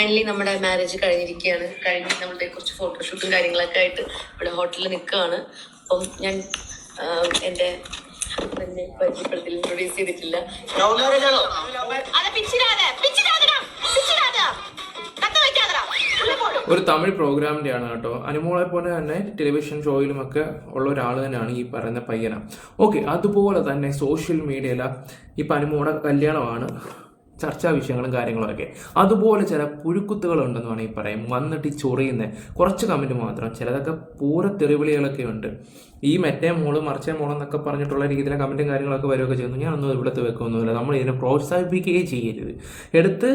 Finally നമ്മുടെ marriage കഴിഞ്ഞിരിക്കുകയാണ്. നമ്മളുടെ കുറച്ച് ഫോട്ടോഷൂട്ടും കാര്യങ്ങളൊക്കെ ആയിട്ട് ഇവിടെ ഹോട്ടലിൽ നിൽക്കുകയാണ്. അപ്പം ഞാൻ എൻ്റെ ഹസ്ബൻഡിനെ പരിചയപ്പെടുത്തി ഇൻട്രൊഡ്യൂസ് ചെയ്തിട്ടില്ല. ഒരു തമിഴ് പ്രോഗ്രാമിൻ്റെ ആണ് കേട്ടോ. അനുമോളെ പോലെ തന്നെ ടെലിവിഷൻ ഷോയിലുമൊക്കെ ഉള്ള ഒരാൾ തന്നെയാണ് ഈ പറയുന്ന പയ്യന. ഓക്കെ, അതുപോലെ തന്നെ സോഷ്യൽ മീഡിയയിൽ ഇപ്പം അനുമോടെ കല്യാണമാണ് ചർച്ചാ വിഷയങ്ങളും കാര്യങ്ങളൊക്കെ. അതുപോലെ ചില പുഴുക്കുത്തുകളുണ്ടെന്ന് വേണമെങ്കിൽ പറയാം. വന്നിട്ട് ഈ ചൊറിയുന്ന കുറച്ച് കമൻറ്റ് മാത്രം, ചിലതൊക്കെ പൂര തെറിവിളികളൊക്കെ ഉണ്ട്. ഈ മറ്റേ മോള് മറിച്ചേ മോളെന്നൊക്കെ പറഞ്ഞിട്ടുള്ള രീതിയിലെ കമൻറ്റും കാര്യങ്ങളൊക്കെ വരികയൊക്കെ ചെയ്യുന്നു. ഞാനൊന്നും ഇവിടുത്തെ വെക്കൊന്നുമില്ല. നമ്മൾ ഇതിനെ പ്രോത്സാഹിപ്പിക്കുകയും ചെയ്യരുത്. എടുത്ത്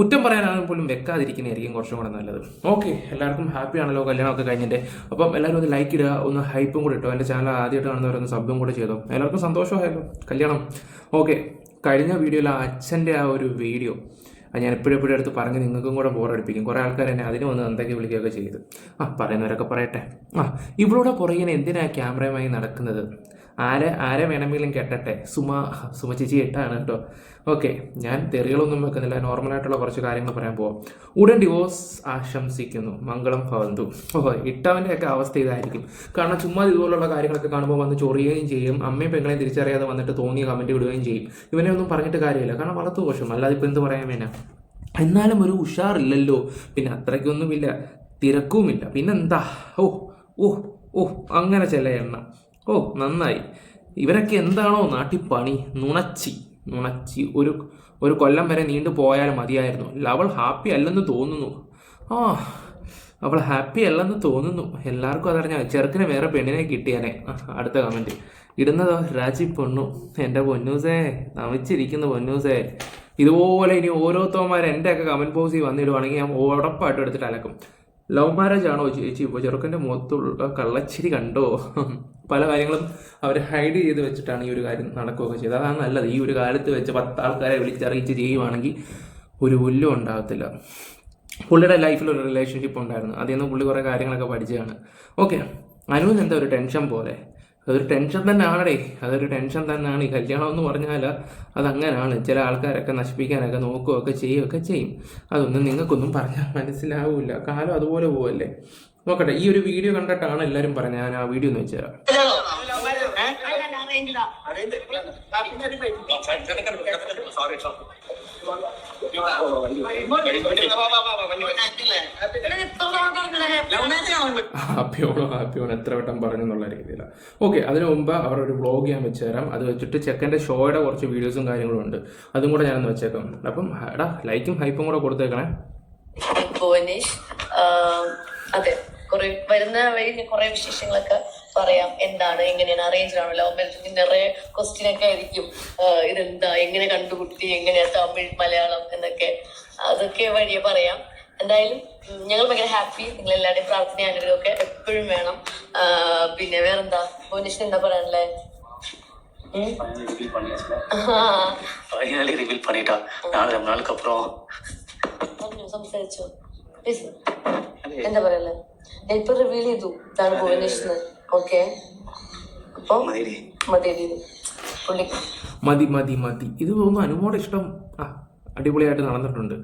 കുറ്റം പറയാനാണെങ്കിൽ പോലും വെക്കാതിരിക്കുന്നതായിരിക്കും കുറച്ചും കൂടെ നല്ലത്. ഓക്കെ, എല്ലാവർക്കും ഹാപ്പി ആണല്ലോ കല്യാണമൊക്കെ കഴിഞ്ഞിട്ട്. അപ്പം എല്ലാവരും ഒന്ന് ലൈക്ക് ഇടുക, ഒന്ന് ഹൈപ്പും കൂടെ ഇട്ടോ. എൻ്റെ ചാനൽ ആദ്യമായിട്ട് കാണുന്നവരൊന്ന് സബ്ബും കൂടെ ചെയ്തോ. എല്ലാവർക്കും സന്തോഷമായല്ലോ കല്യാണം. ഓക്കെ, കഴിഞ്ഞ വീഡിയോയിൽ ആ അച്ഛൻ്റെ ആ ഒരു വീഡിയോ ഞാൻ എപ്പോഴും എടുത്ത് പറഞ്ഞ് നിങ്ങൾക്കും കൂടെ ബോറടിപ്പിക്കും. കുറേ ആൾക്കാർ എന്നെ അതിന് വന്ന് എന്തൊക്കെ വിളിക്കുകയൊക്കെ ചെയ്തു. പറയുന്നവരൊക്കെ പറയട്ടെ. ഇവളുടെ പുറകിന് എന്തിനാ ക്യാമറയുമായി നടക്കുന്നത്? ആരെ വേണമെങ്കിലും കെട്ടട്ടെ. സുമ ചേച്ചി ഇട്ടാണ് കേട്ടോ. ഓക്കെ, ഞാൻ തെറികളൊന്നും വെക്കുന്നില്ല. നോർമലായിട്ടുള്ള കുറച്ച് കാര്യങ്ങൾ പറയാൻ പോവാം. ഉടൻ ഡിവോഴ്സ് ആശംസിക്കുന്നു, മംഗളം ഭവന്തു. ഇട്ടവൻ്റെയൊക്കെ അവസ്ഥ ഇതായിരിക്കും. കാരണം ചുമ്മാ ഇതുപോലുള്ള കാര്യങ്ങളൊക്കെ കാണുമ്പോൾ വന്ന് ചൊറിയുകയും ചെയ്യും. അമ്മയും പെങ്ങളെയും തിരിച്ചറിയാതെ വന്നിട്ട് തോന്നിയ കമൻറ്റ് വിടുകയും ചെയ്യും. ഇവനെ ഒന്നും പറഞ്ഞിട്ട് കാര്യമില്ല, കാരണം വളർത്തു ദോഷം. അല്ലാതെ ഇപ്പം എന്ത് പറയാൻ വേണ്ട. എന്നാലും ഒരു ഉഷാറില്ലല്ലോ. പിന്നെ അത്രയ്ക്കൊന്നുമില്ല, തിരക്കുമില്ല. പിന്നെന്താ? ഓ അങ്ങനെ ചില എണ്ണം. നന്നായി. ഇവരൊക്കെ എന്താണോ നാട്ടിപ്പണി? നുണച്ചി ഒരു കൊല്ലം വരെ നീണ്ടു പോയാലും മതിയായിരുന്നു. അവൾ ഹാപ്പി അല്ലെന്ന് തോന്നുന്നു. അവൾ ഹാപ്പി അല്ലെന്ന് തോന്നുന്നു. എല്ലാവർക്കും അതറിഞ്ഞാൽ ചെറുക്കിനെ വേറെ പെണ്ണിനെ കിട്ടിയാനെ. അടുത്ത കമൻറ്റ് ഇടുന്നതോ രാജി പൊണ്ണു. എൻ്റെ പൊന്നൂസേ, നമിച്ചിരിക്കുന്ന പൊന്നൂസേ. ഇതുപോലെ ഇനി ഓരോരുത്തന്മാർ എൻ്റെയൊക്കെ കമൻറ്റ് ബോക്സിൽ വന്നിടുവാണെങ്കിൽ ഞാൻ ഉറപ്പായിട്ട് എടുത്തിട്ട് അലക്കും. ലവ് മാരേജ് ആണോ ചേച്ചി? ഇപ്പോൾ ചെറുക്കൻ്റെ മുഖത്തുള്ള കള്ളച്ചിരി കണ്ടോ? പല കാര്യങ്ങളും അവർ ഹൈഡ് ചെയ്ത് വെച്ചിട്ടാണ് ഈ ഒരു കാര്യം നടക്കുകയൊക്കെ ചെയ്തത്. അതാണ് നല്ലത്. ഈ ഒരു കാലത്ത് വെച്ച് 10 ആൾക്കാരെ വിളിച്ചറിയിച്ച് ചെയ്യുവാണെങ്കിൽ ഒരു പുല്ലും ഉണ്ടാകത്തില്ല. പുള്ളിയുടെ ലൈഫിൽ ഒരു റിലേഷൻഷിപ്പ് ഉണ്ടായിരുന്നു. അതിൽ നിന്ന് പുള്ളി കുറേ കാര്യങ്ങളൊക്കെ പഠിച്ചതാണ്. ഓക്കെ, അനുവിന് എന്താ ഒരു ടെൻഷൻ പോലെ? അതൊരു ടെൻഷൻ തന്നെ ആണേ. അതൊരു ടെൻഷൻ തന്നെയാണ്. ഈ കല്യാണം എന്ന് പറഞ്ഞാൽ അതങ്ങനെയാണ്. ചില ആൾക്കാരൊക്കെ നശിപ്പിക്കാനൊക്കെ നോക്കുകയൊക്കെ ചെയ്യുകയൊക്കെ ചെയ്യും. അതൊന്നും നിങ്ങൾക്കൊന്നും പറഞ്ഞാൽ മനസ്സിലാവില്ല. കാലം അതുപോലെ പോവല്ലേ. നോക്കട്ടെ, ഈ ഒരു വീഡിയോ കണ്ടിട്ടാണ് എല്ലാവരും പറഞ്ഞത്. ഞാൻ ആ വീഡിയോ ഒന്ന് വെച്ചുതരാം. ഹാപ്പിയോണോ എത്ര വട്ടം പറഞ്ഞു എന്നുള്ള രീതിയിലാണ്. ഓക്കെ, അതിനു മുമ്പ് അവർ ഒരു വ്ളോഗ് ഞാൻ വെച്ചുതരാം. അത് വെച്ചിട്ട് ചെക്കൻ്റെ ഷോയുടെ കുറച്ച് വീഡിയോസും കാര്യങ്ങളും ഉണ്ട്. അതും കൂടെ ഞാനൊന്ന് വെച്ചേക്കാം. അപ്പം ലൈക്കും ഹൈപ്പും കൂടെ കൊടുത്തേക്കണേ. അതെ, വരുന്ന വഴി കുറെ വിശേഷങ്ങളൊക്കെ പറയാം. എന്താണ്, എങ്ങനെയാണ്, അറേഞ്ച് ആണോ, ലവ് മാരേജ്, നിറയെ ക്വസ്റ്റ്യൻ ഒക്കെ ആയിരിക്കും. ഇതെന്താ, എങ്ങനെ കണ്ടുപിടി, എങ്ങനെയാ തമിഴ് മലയാളം എന്നൊക്കെ, അതൊക്കെ വഴിയെ പറയാം. എന്തായാലും ഞങ്ങൾ ഭയങ്കര ഹാപ്പി. നിങ്ങൾ എല്ലാവരുടെയും പ്രാർത്ഥന അനുഗ്രഹമൊക്കെ എപ്പോഴും വേണം. പിന്നെ വേറെന്താ, ഭുവനേശ്വരൻ എന്താ പറയാനല്ലേ? സംസാരിച്ചോ? എന്താ പറയല്ലേ? ഇപ്പൊ റിവീൽ ചെയ്തു ഇതാണ് ഭുവനേശ്വരൻ. ഓക്കെ, അപ്പൊ മതി. ഇത് തോന്നുന്നു അനുമോടെ ഇഷ്ടം അടിപൊളിയായിട്ട് നടന്നിട്ടുണ്ട്.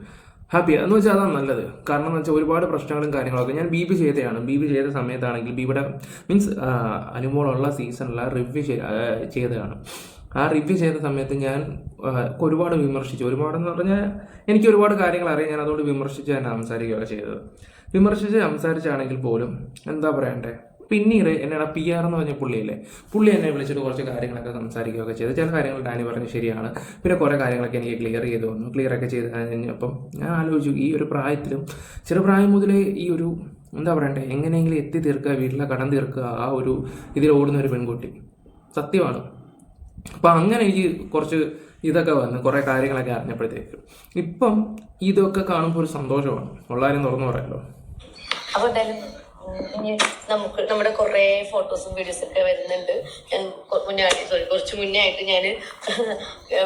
ഹാപ്പി എന്ന് വെച്ചാൽ അതാണ് നല്ലത്. കാരണം എന്ന് വെച്ചാൽ ഒരുപാട് പ്രശ്നങ്ങളും കാര്യങ്ങളൊക്കെ ഞാൻ ബീബി ചെയ്തതാണ്. ബീബി ചെയ്ത സമയത്താണെങ്കിൽ ബീബിയുടെ മീൻസ് അനുമോളുള്ള സീസണിൽ റിവ്യൂ ചെയ്തതാണ്. ആ റിവ്യൂ ചെയ്ത സമയത്ത് ഞാൻ ഒരുപാട് വിമർശിച്ചു. ഒരുപാടെന്ന് പറഞ്ഞാൽ എനിക്ക് ഒരുപാട് കാര്യങ്ങൾ അറിയാം. ഞാൻ അതുകൊണ്ട് വിമർശിച്ച് തന്നെ സംസാരിക്കുകയൊക്കെ ചെയ്തത്. സംസാരിച്ചാണെങ്കിൽ പോലും എന്താ പറയണ്ടേ, പിന്നീട് എന്നോട് PR എന്ന് പറഞ്ഞ പുള്ളി എന്നെ വിളിച്ചിട്ട് കുറച്ച് കാര്യങ്ങളൊക്കെ സംസാരിക്കുകയൊക്കെ ചെയ്തു. ചില കാര്യങ്ങൾ ഡാനി പറഞ്ഞ് ശരിയാണ്. പിന്നെ കുറേ കാര്യങ്ങളൊക്കെ എനിക്ക് ക്ലിയറൊക്കെ ചെയ്ത് കഴിഞ്ഞപ്പം ഞാൻ ആലോചിച്ചു, ഈ ഒരു പ്രായത്തിലും ചെറുപ്രായം മുതലേ ഈ ഒരു എന്താ പറയണ്ടേ, എങ്ങനെയെങ്കിലും എത്തി തീർക്കുക, വീട്ടിലെ കടം തീർക്കുക, ആ ഒരു ഇതിലോടുന്ന ഒരു പെൺകുട്ടി സത്യമാണ്. അപ്പം അങ്ങനെ എനിക്ക് കുറച്ച് ഇതൊക്കെ വന്ന് കുറേ കാര്യങ്ങളൊക്കെ അറിഞ്ഞപ്പോഴത്തേക്ക് ഇപ്പം ഇതൊക്കെ കാണുമ്പോൾ ഒരു സന്തോഷമാണ്. ഉള്ളാരും തുറന്നു പറയാമല്ലോ. അപ്പൊ എന്തായാലും ഇനി നമ്മുടെ കുറെ ഫോട്ടോസും വീഡിയോസും ഒക്കെ വരുന്നുണ്ട്. ഞാൻ കുറച്ച് മുന്നേ ആയിട്ട് ഞാൻ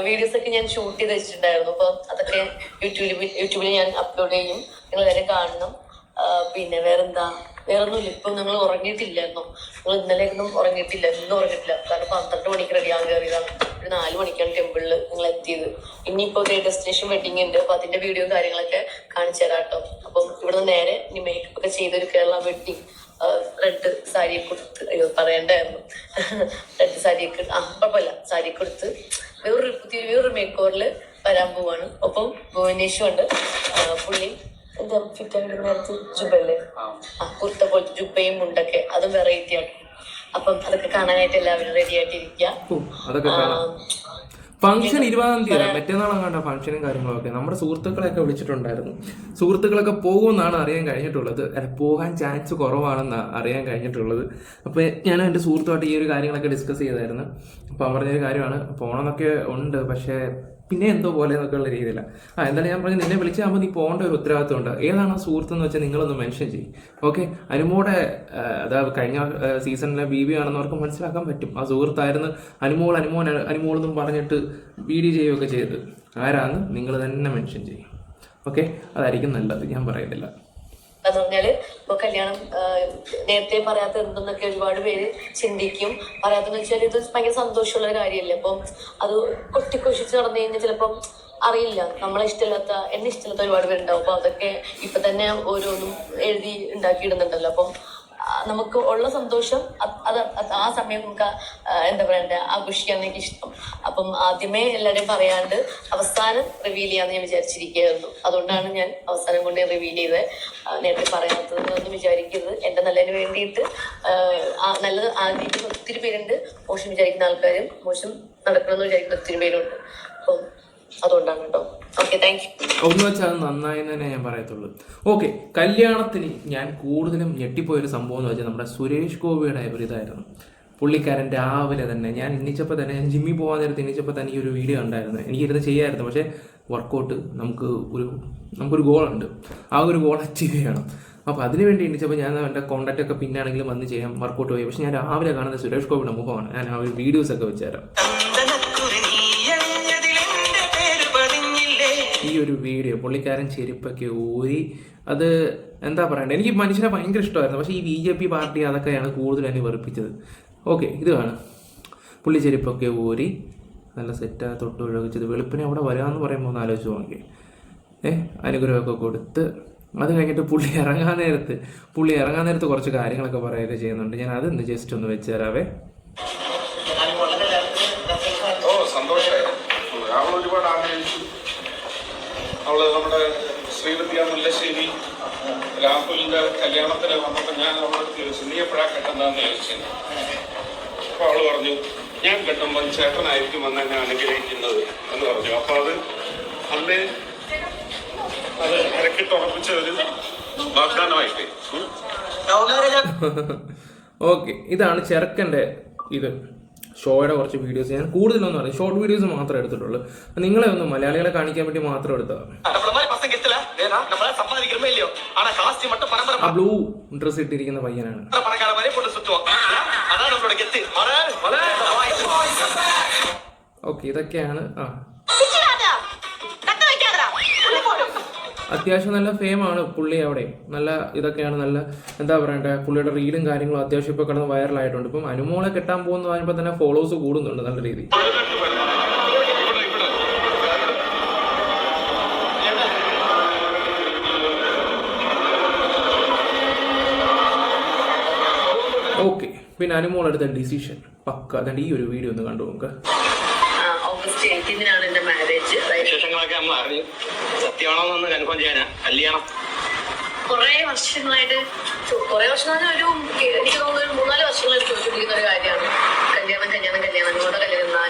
വീഡിയോസ് ഒക്കെ ഞാൻ ഷൂട്ട് ചെയ്ത് വെച്ചിട്ടുണ്ടായിരുന്നു. അപ്പൊ അതൊക്കെ യൂട്യൂബിൽ ഞാൻ അപ്ലോഡ് ചെയ്യും. നിങ്ങൾ എല്ലാവരും കാണണം. പിന്നെ വേറൊന്നുമില്ല. ഇപ്പൊ നിങ്ങൾ ഉറങ്ങിയിട്ടില്ലായിരുന്നോ? നിങ്ങൾ ഇന്നലെയൊന്നും ഉറങ്ങിയിട്ടില്ല, ഇന്നും ഉറങ്ങിയിട്ടില്ല. കാരണം 12 മണിക്ക് റെഡിയാകാൻ കയറിയതാണ്. 4 മണിക്കാണ് ടെമ്പിളിൽ നിങ്ങൾ എത്തിയത്. ഇനിയിപ്പോ ഡെസ്റ്റിനേഷൻ വെഡിങ് ഉണ്ട്, അപ്പൊ അതിന്റെ വീഡിയോ കാര്യങ്ങളൊക്കെ കാണിച്ചു തരാം കേട്ടോ. അപ്പം ഇവിടുന്ന് നേരെ ഇനി മേക്കപ്പ് ഒക്കെ ചെയ്തൊരു കേരള വെഡിങ് റെഡ് സാരി കൊടുത്ത്, അയ്യോ പറയണ്ടായിരുന്നു, റെഡ് സാരിയൊക്കെ കുഴപ്പമില്ല, സാരി കൊടുത്ത് വേറൊരു മേക്ക് ഓവറിൽ വരാൻ പോവാണ്. ഒപ്പം ഭുവനേഷും ഉണ്ട്. പുള്ളി എന്താ ഫിറ്റ് ആയിട്ട് നേരത്തെ ജുബല്ലേ, കുർത്ത പോലത്തെ ജുബയും മുണ്ടൊക്കെ, അതും വെറൈറ്റി ആണ്. അപ്പം അതൊക്കെ കാണാനായിട്ട് എല്ലാവരും റെഡി ആയിട്ടിരിക്കുക. ഫംഗ്ഷൻ 20-ാം തീയതി മറ്റന്നാളാണ് കണ്ട ഫംഗ്ഷനും കാര്യങ്ങളൊക്കെ. നമ്മുടെ സുഹൃത്തുക്കളെയൊക്കെ വിളിച്ചിട്ടുണ്ടായിരുന്നു. സുഹൃത്തുക്കളൊക്കെ പോകുമെന്നാണ് അറിയാൻ കഴിഞ്ഞിട്ടുള്ളത്. പോകാൻ ചാൻസ് കുറവാണെന്നാണ് അറിയാൻ കഴിഞ്ഞിട്ടുള്ളത്. അപ്പോൾ ഞാനും എൻ്റെ സുഹൃത്തുമായിട്ട് ഈ ഒരു കാര്യങ്ങളൊക്കെ ഡിസ്കസ് ചെയ്തായിരുന്നു. അപ്പോൾ അവൻ പറഞ്ഞൊരു കാര്യമാണ്, പോകണമെന്നൊക്കെ ഉണ്ട്, പക്ഷേ പിന്നെ എന്തോ പോലെ എന്നൊക്കെ ഉള്ള രീതിയിലാണ്. എന്തായാലും ഞാൻ പറഞ്ഞു, നിന്നെ വിളിച്ചാകുമ്പോൾ നീ പോകേണ്ട ഒരു ഉത്തരവാദിത്വം ഉണ്ട്. ഏതാണ് സുഹൃത്ത് എന്ന് വെച്ചാൽ നിങ്ങളൊന്ന് മെൻഷൻ ചെയ്യും. ഓക്കെ, അനുമോടെ അതാ കഴിഞ്ഞ സീസണിലെ BB ആണെന്നവർക്ക് മനസ്സിലാക്കാൻ പറ്റും. ആ സുഹൃത്തായിരുന്നു അനുമോളെന്നും പറഞ്ഞിട്ട് വീഡിയോ ചെയ്യുകയൊക്കെ ചെയ്ത്. ആരാന്ന് നിങ്ങൾ തന്നെ മെൻഷൻ ചെയ്യും. ഓക്കെ, അതായിരിക്കും നല്ലത്, ഞാൻ പറയുന്നില്ല. എന്ന് പറഞ്ഞാല് ഇപ്പൊ കല്യാണം നേരത്തെ പറയാത്ത എന്തെന്നൊക്കെ ഒരുപാട് പേര് ചിന്തിക്കും. പറയാത്തെന്ന് വെച്ചാൽ ഇത് ഭയങ്കര സന്തോഷമുള്ള ഒരു കാര്യമല്ലേ. അപ്പം അത് കൊട്ടിക്കൊഷിച്ച് നടന്നു കഴിഞ്ഞാൽ ചിലപ്പം അറിയില്ല, നമ്മളെ ഇഷ്ടമില്ലാത്ത, എന്നെ ഇഷ്ടമില്ലാത്ത ഒരുപാട് പേരുണ്ടാവും. അപ്പൊ അതൊക്കെ ഇപ്പൊ തന്നെ ഓരോന്നും എഴുതി ഉണ്ടാക്കിയിടുന്നുണ്ടല്ലോ. അപ്പം നമുക്ക് ഉള്ള സന്തോഷം അത് ആ സമയം നമുക്ക് എന്താ പറയണ്ടേ, ആഘോഷിക്കാൻ എനിക്ക് ഇഷ്ടം. അപ്പം ആദ്യമേ എല്ലാവരും പറയാണ്ട് അവസാനം റിവീൽ ചെയ്യാന്ന് ഞാൻ വിചാരിച്ചിരിക്കുകയായിരുന്നു. അതുകൊണ്ടാണ് ഞാൻ അവസാനം കൊണ്ട് റിവീൽ ചെയ്തത്. നേരത്തെ പറയാത്തതെന്നൊന്നും വിചാരിക്കരുത്. എന്റെ നല്ലതിന് വേണ്ടിയിട്ട് നല്ലത് ആഗ്രഹിക്കുന്ന ഒത്തിരി പേരുണ്ട്, മോശം വിചാരിക്കുന്ന ആൾക്കാരും മോശം നടക്കണമെന്ന് വിചാരിക്കുന്ന ഒത്തിരി പേരുണ്ട്. അപ്പം അതുകൊണ്ടാണ് കേട്ടോ. Okay, thank you. ഒന്ന് വെച്ചാൽ അത് നന്നായി തന്നെ ഞാൻ പറയത്തുള്ളൂ. ഓക്കെ, കല്യാണത്തിന് ഞാൻ കൂടുതലും ഞെട്ടിപ്പോയൊരു സംഭവം എന്ന് വെച്ചാൽ നമ്മുടെ സുരേഷ് ഗോപിയുടെ ഒരു ഇതായിരുന്നു. പുള്ളിക്കാരൻ രാവിലെ തന്നെ, ഞാൻ ജിമ്മിൽ പോകാൻ നേരത്ത് എണ്ണിച്ചപ്പോൾ തന്നെ ഈ ഒരു വീഡിയോ ഉണ്ടായിരുന്നു. എനിക്കിരുന്ന് ചെയ്യാമായിരുന്നു, പക്ഷേ വർക്കൗട്ട് നമുക്കൊരു ഗോളുണ്ട്, ആ ഒരു ഗോൾ അച്ചീവ് ചെയ്യണം. അപ്പോൾ അതിന് വേണ്ടി എണ്ണിച്ചപ്പോൾ ഞാൻ എൻ്റെ കോൺടാക്റ്റ് ഒക്കെ പിന്നാണെങ്കിലും വന്ന് ചെയ്യാം, വർക്കൗട്ട് പോയി. പക്ഷേ ഞാൻ രാവിലെ കാണുന്ന സുരേഷ് ഗോപിയുടെ മുഖമാണ്. ഞാൻ ആ ഒരു വീഡിയോസൊക്കെ വെച്ചുതരാം. ഈ ഒരു വീഡിയോ പുള്ളിക്കാരൻ ചെരുപ്പൊക്കെ ഊരി, അത് എന്താ പറയണ്ടേ, എനിക്ക് മനുഷ്യനെ ഭയങ്കര ഇഷ്ടമായിരുന്നു. പക്ഷേ ഈ BJP പാർട്ടി അതൊക്കെയാണ് കൂടുതൽ എന്നെ വെറുപ്പിച്ചത്. ഓക്കെ, ഇത് കാണാം. പുള്ളി ചെരുപ്പൊക്കെ ഊരി നല്ല സെറ്റായി തൊട്ട് ഒഴുകിച്ചത്. വെളുപ്പിനെ അവിടെ വരാമെന്ന് പറയുമ്പോൾ ഒന്ന് ആലോചിച്ച് നോക്കി. അനുഗ്രഹമൊക്കെ കൊടുത്ത് അത് കഴിഞ്ഞിട്ട് പുള്ളി ഇറങ്ങാൻ നേരത്ത് കുറച്ച് കാര്യങ്ങളൊക്കെ പറയുകയൊക്കെ ചെയ്യുന്നുണ്ട്. ഞാൻ അതൊന്ന് ജസ്റ്റ് ഒന്ന് വെച്ച് തരാവേ. അവള് നമ്മുടെ ശ്രീവിദ്യ മുല്ലശ്ശേരി രാഹുലിന്റെ കല്യാണത്തിന് വന്നപ്പോൾ ഞാൻ അവളെ ചോദിച്ചു, നീ എപ്പോഴാ കെട്ടുന്നതെന്ന് ചോദിച്ചത്. അപ്പോൾ അവള് പറഞ്ഞു, ഞാൻ കെട്ടുമ്പോൾ ചേട്ടനായിരിക്കും വന്ന് എന്നെ അനുഗ്രഹിക്കുന്നത് എന്ന് പറഞ്ഞു. അപ്പോൾ അത് ഇറക്കിട്ട് ഉറപ്പിച്ച ഒരു വാഗ്ദാനമായിട്ട്. ഓക്കെ, ഇതാണ് ചെറുക്കൻ്റെ ഇത് ഷോയുടെ കുറച്ച് വീഡിയോസ്. ഞാൻ കൂടുതലൊന്നും അറിയാം, ഷോർട്ട് വീഡിയോസ് മാത്രമേ എടുത്തിട്ടുള്ളൂ. നിങ്ങളെ ഒന്ന് മലയാളികളെ കാണിക്കാൻ വേണ്ടി മാത്രം എടുത്തതാണ്. ആ ബ്ലൂ ഡ്രസ് ഇട്ടിരിക്കുന്ന പയ്യനാണ്. ഓക്കെ, ഇതൊക്കെയാണ്. അത്യാവശ്യം നല്ല ഫെയിമാണ് പുള്ളി അവിടെ. നല്ല ഇതൊക്കെയാണ്, നല്ല എന്താ പറയണ്ടേ, പുള്ളിയുടെ റീലും കാര്യങ്ങളും അത്യാവശ്യം ഇപ്പോൾ കിടന്ന് വൈറലായിട്ടുണ്ട്. ഇപ്പം അനുമോളെ കെട്ടാൻ പോകുന്ന പറയുമ്പോൾ തന്നെ ഫോളോവേഴ്സ് കൂടുന്നുണ്ട് നല്ല രീതിയിൽ. ഓക്കെ, പിന്നെ അനുമോൾ എടുത്ത ഡിസിഷൻ പക്ക. അതുകൊണ്ട് ഈ ഒരു വീഡിയോ ഒന്ന് കണ്ടു നോക്കുക. ഓഗസ്റ്റ് 18-നാണ് എന്റെ മാരേജ്. വിശേഷങ്ങളൊക്കെ നമ്മൾ അറിഞ്ഞു. സത്യമാണോന്നൊന്ന് കൺഫേം ചെയ്യാനാ കല്യാണം. കുറെ വർഷങ്ങളായിട്ട് ഒരു എനിക്ക് തോന്നുന്നു 3-4 വർഷങ്ങളായിട്ട് ചോദിച്ചുകൊണ്ടിരിക്കുന്ന ഒരു കാര്യമാണ് കല്യാണം.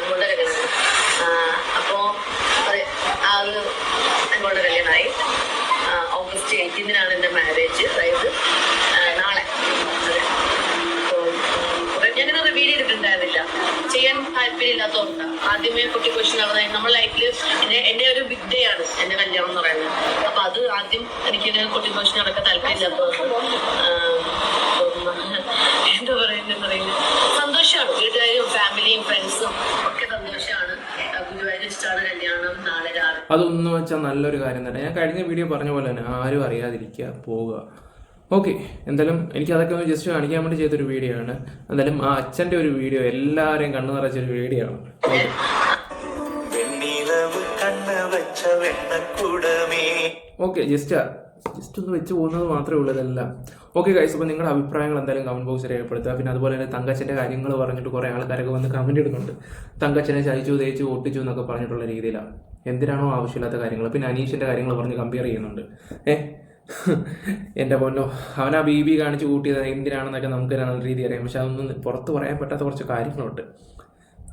അനുമോളുടെ കല്യാണം. അപ്പോ അതെ, അത് അനുമോളുടെ കല്യാണമായി. ഓഗസ്റ്റ് 18-നാണ് എന്റെ മാരേജ്, അതായത് നാളെ. ഞാനിത് റിവീൽ ചെയ്തിട്ടുണ്ടായിരുന്നില്ല, ചെയ്യാൻ താല്പര്യമില്ലാത്തതുകൊണ്ട്. ആദ്യമേ കൊട്ടിക്കൊഴിച്ച് നടന്ന നമ്മുടെ ലൈഫിൽ എന്റെ ഒരു ബിഗ് ഡേ ആണ് എന്റെ കല്യാണം എന്ന് പറയുന്നത്. അപ്പൊ അത് ആദ്യം എനിക്ക് കൊട്ടിക്കൊഴിച്ച് നടക്കാൻ താല്പര്യമില്ലാത്തതുകൊണ്ട് എന്താ പറയുന്നത്, സന്തോഷമാണ്. വീട്ടുകാരും ഫാമിലിയും ഫ്രണ്ട്സും ഒക്കെ സന്തോഷമാണ്. ഗുരുവായൂർ ഇഷ്ടമാണ് കല്യാണം നാളെ രാവിലെ. അതൊന്നും വെച്ചാൽ നല്ലൊരു കാര്യം തന്നെ. ഞാൻ കഴിഞ്ഞ വീഡിയോ പറഞ്ഞ പോലെ തന്നെ ആരും അറിയാതിരിക്കുക, പോവുക. ഓക്കെ, എന്തായാലും എനിക്ക് അതൊക്കെ ഒന്ന് ജസ്റ്റ് കാണിക്കാൻ വേണ്ടി ചെയ്തൊരു വീഡിയോ ആണ്. എന്തായാലും ആ അച്ഛൻ്റെ ഒരു വീഡിയോ എല്ലാവരെയും കണ്ണു നിറച്ചൊരു വീഡിയോ ആണ്. ഓക്കെ, ജസ്റ്റ് ഒന്ന് വെച്ച് പോകുന്നത് മാത്രമേ ഉള്ളൂ ഇതെല്ലാം. ഓക്കെ ഗൈസ്, അപ്പോൾ നിങ്ങളുടെ അഭിപ്രായങ്ങൾ എന്തായാലും കമൻറ്റ് ബോക്സിൽ രേഖപ്പെടുത്തുക. പിന്നെ അതുപോലെ തന്നെ തങ്കച്ചൻ്റെ കാര്യങ്ങൾ പറഞ്ഞിട്ട് കുറേ ആൾക്കാരൊക്കെ വന്ന് കമൻറ്റ് ഇടുന്നുണ്ട്. തങ്കച്ചനെ ചതിച്ചു തേച്ചു ഒട്ടിച്ചു എന്നൊക്കെ പറഞ്ഞിട്ടുള്ള രീതിയിലാണ്. എന്തിനാണോ ആവശ്യമില്ലാത്ത കാര്യങ്ങൾ. പിന്നെ അനീഷിൻ്റെ കാര്യങ്ങൾ പറഞ്ഞ് കമ്പയർ ചെയ്യുന്നുണ്ട്. എൻ്റെ പൊന്നോ, അവൻ ആ ബി കാണിച്ച് കൂട്ടിയത് എന്തിനാണെന്നൊക്കെ നമുക്ക് നല്ല രീതി അറിയാം. പക്ഷെ അതൊന്നും പുറത്ത് പറയാൻ പറ്റാത്ത കുറച്ച് കാര്യങ്ങളുണ്ട്.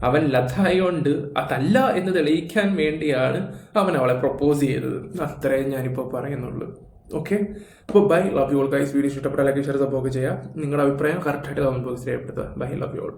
അവൻ ലതായോണ്ട് അതല്ല എന്ന് തെളിയിക്കാൻ വേണ്ടിയാണ് അവൻ അവളെ പ്രപ്പോസ് ചെയ്തത്. അത്രയും ഞാനിപ്പോൾ പറയുന്നുള്ളൂ. ഓക്കെ, അപ്പോൾ bye, love you all guys. Video ഇഷ്ടപ്പെട്ട ലൈക്ക് ഷെയർ സപ്പോർട്ട് ചെയ്യുക. നിങ്ങളുടെ അഭിപ്രായം കറക്റ്റായിട്ട് കമൻറ്റ് ബോക്സിൽ രേഖപ്പെടുത്തുക. Bye, love you all.